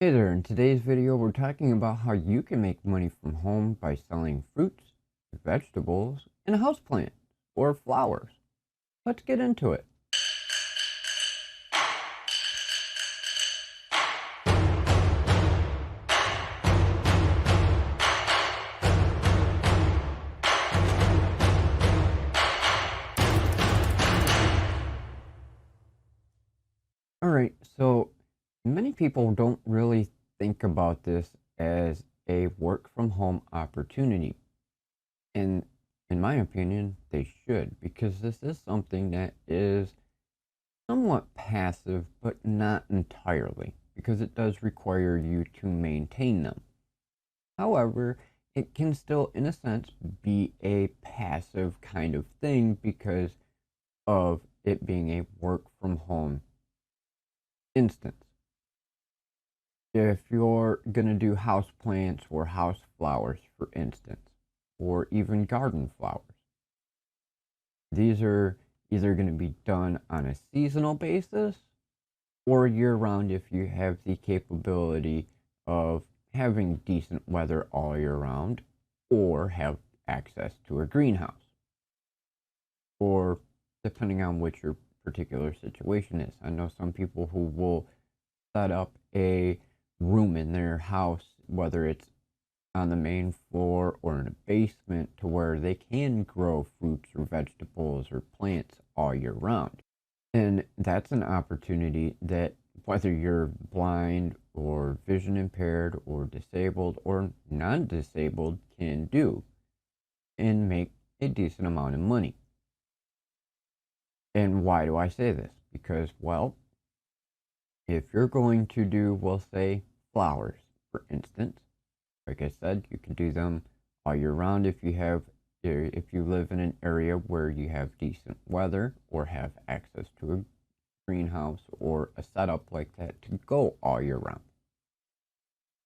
Hey there, in today's video we're talking about how you can make money from home by selling fruits, vegetables, and houseplants or flowers. Let's get into it. Alright, so many people don't really think about this as a work from home opportunity. And in my opinion, they should, because this is something that is somewhat passive, but not entirely, because it does require you to maintain them. However, it can still, in a sense, be a passive kind of thing because of it being a work from home instance. If you're going to do house plants or house flowers, for instance, or even garden flowers, these are either going to be done on a seasonal basis or year round if you have the capability of having decent weather all year round or have access to a greenhouse, or depending on what your particular situation is. I know some people who will set up a room in their house, whether it's on the main floor or in a basement, to where they can grow fruits or vegetables or plants all year round. And that's an opportunity that, whether you're blind or vision impaired or disabled or non-disabled, can do and make a decent amount of money. And why do I say this? Because, well, if you're going to do, we'll say, flowers, for instance, like I said, you can do them all year round if you live in an area where you have decent weather or have access to a greenhouse or a setup like that to go all year round.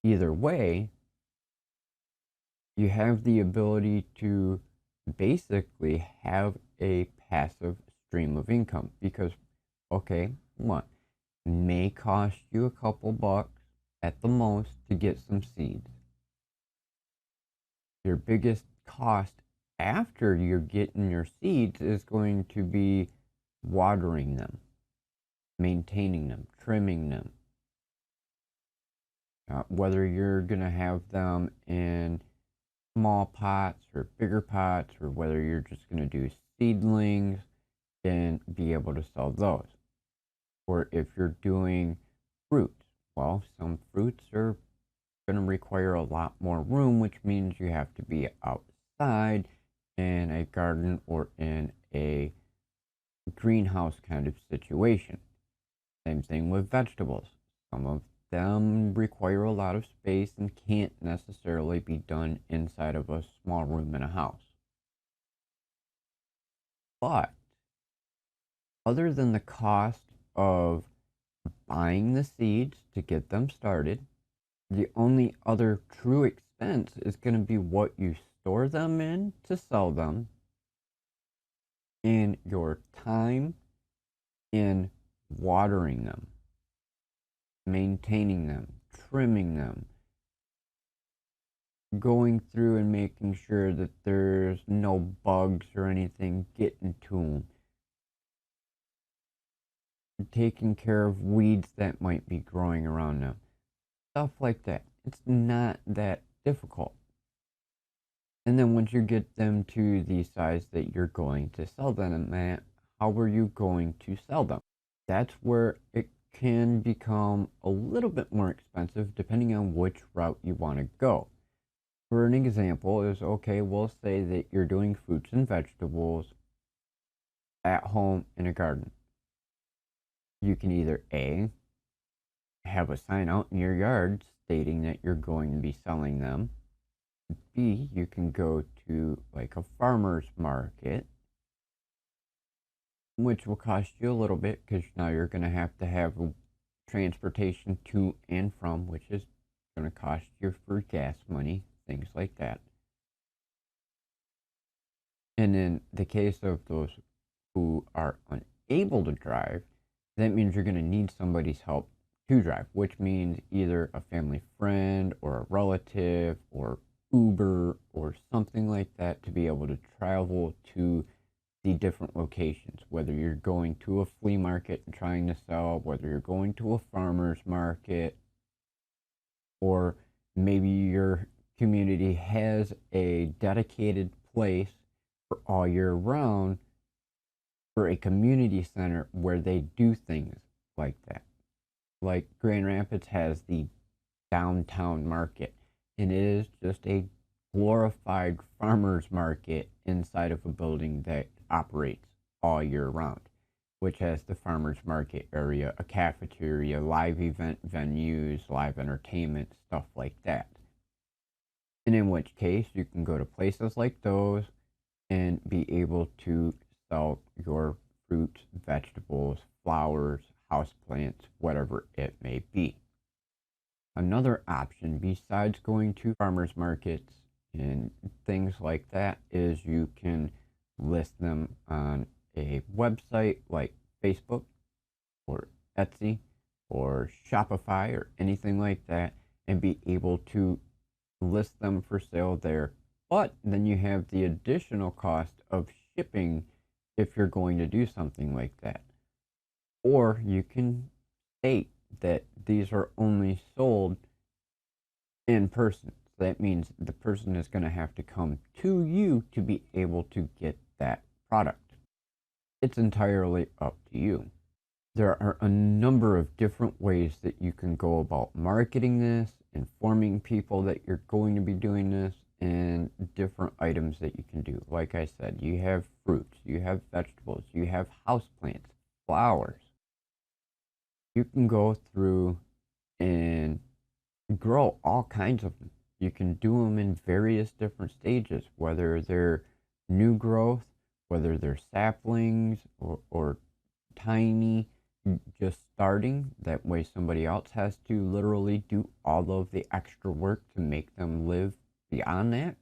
Either way, you have the ability to basically have a passive stream of income because, okay, what may cost you a couple bucks at the most to get some seeds. Your biggest cost after you're getting your seeds is going to be watering them, maintaining them, trimming them. Whether you're going to have them in small pots or bigger pots, or whether you're just going to do seedlings and be able to sell those. Or if you're doing fruits, well, some fruits are going to require a lot more room, which means you have to be outside in a garden or in a greenhouse kind of situation. Same thing with vegetables. Some of them require a lot of space and can't necessarily be done inside of a small room in a house. But other than the cost of buying the seeds to get them started, the only other true expense is going to be what you store them in to sell them, and your time in watering them, maintaining them, trimming them, going through and making sure that there's no bugs or anything getting to them, taking care of weeds that might be growing around them, stuff like that. It's not that difficult. And then once you get them to the size that you're going to sell them at, how are you going to sell them? That's where it can become a little bit more expensive depending on which route you want to go. For an example is, okay, we'll say that you're doing fruits and vegetables at home in a garden. You can either A, have a sign out in your yard stating that you're going to be selling them. B, you can go to like a farmer's market, which will cost you a little bit because now you're going to have transportation to and from, which is going to cost you for gas money, things like that. And in the case of those who are unable to drive, that means you're going to need somebody's help to drive, which means either a family friend or a relative or Uber or something like that to be able to travel to the different locations, whether you're going to a flea market and trying to sell, whether you're going to a farmer's market, or maybe your community has a dedicated place for all year round for a community center where they do things like that. Like Grand Rapids has the downtown market, and it is just a glorified farmer's market inside of a building that operates all year round, which has the farmer's market area, a cafeteria, live event venues, live entertainment, stuff like that. And in which case, you can go to places like those and be able to sell your fruits, vegetables, flowers, houseplants, whatever it may be. Another option besides going to farmers markets and things like that is you can list them on a website like Facebook or Etsy or Shopify or anything like that and be able to list them for sale there. But then you have the additional cost of shipping if you're going to do something like that. Or you can state that these are only sold in person. That means the person is going to have to come to you to be able to get that product. It's entirely up to you. There are a number of different ways that you can go about marketing this, informing people that you're going to be doing this, and different items that you can do. Like I said, you have fruits, you have vegetables, you have houseplants, flowers. You can go through and grow all kinds of them. You can do them in various different stages, whether they're new growth, whether they're saplings or tiny, just starting. That way somebody else has to literally do all of the extra work to make them live beyond that.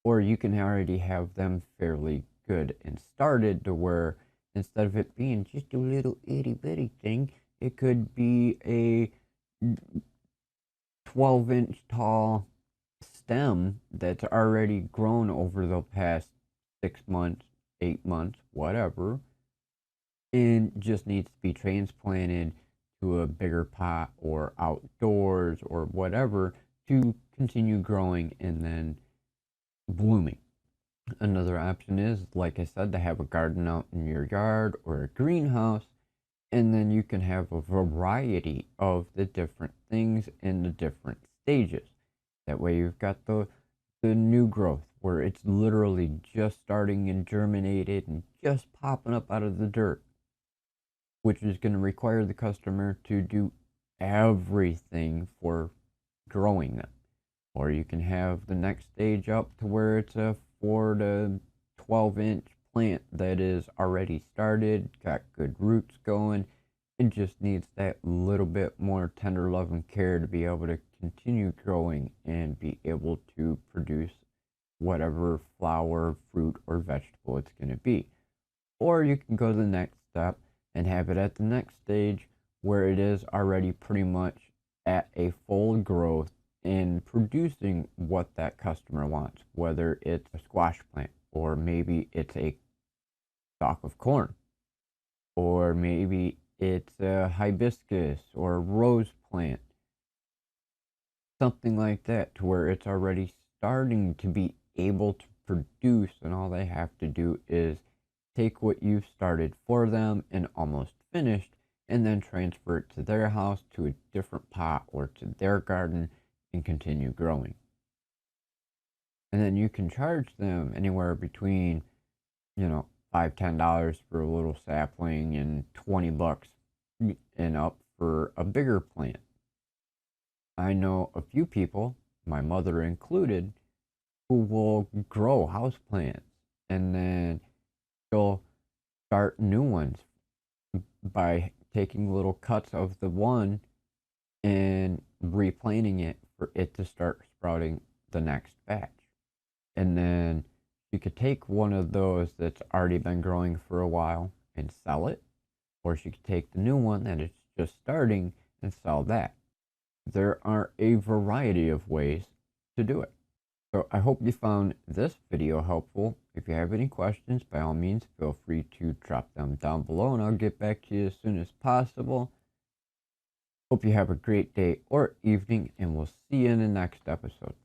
Or you can already have them fairly good and started to where instead of it being just a little itty bitty thing, it could be a 12-inch tall stem that's already grown over the past 6 months, 8 months, whatever, and just needs to be transplanted to a bigger pot or outdoors or whatever to continue growing and then blooming. Another option is, like I said, to have a garden out in your yard or a greenhouse, and then you can have a variety of the different things in the different stages. That way you've got the new growth where it's literally just starting and germinated and just popping up out of the dirt, which is going to require the customer to do everything for growing them. Or you can have the next stage up to where it's a 4 to 12-inch plant that is already started, got good roots going, and just needs that little bit more tender love and care to be able to continue growing and be able to produce whatever flower, fruit, or vegetable it's going to be. Or you can go to the next step and have it at the next stage where it is already pretty much at a full growth and producing what that customer wants, whether it's a squash plant, or maybe it's a stalk of corn, or maybe it's a hibiscus or a rose plant, something like that, to where it's already starting to be able to produce, and all they have to do is take what you've started for them and almost finished and then transfer it to their house, to a different pot, or to their garden and continue growing. And then you can charge them anywhere between, $5-10 for a little sapling and $20 and up for a bigger plant. I know a few people, my mother included, who will grow houseplants and then she'll start new ones by taking little cuts of the one and replanting it for it to start sprouting the next batch. And then you could take one of those that's already been growing for a while and sell it, or she could take the new one that is just starting and sell that. There are a variety of ways to do it. So I hope you found this video helpful. If you have any questions, by all means, feel free to drop them down below and I'll get back to you as soon as possible. Hope you have a great day or evening, and we'll see you in the next episode.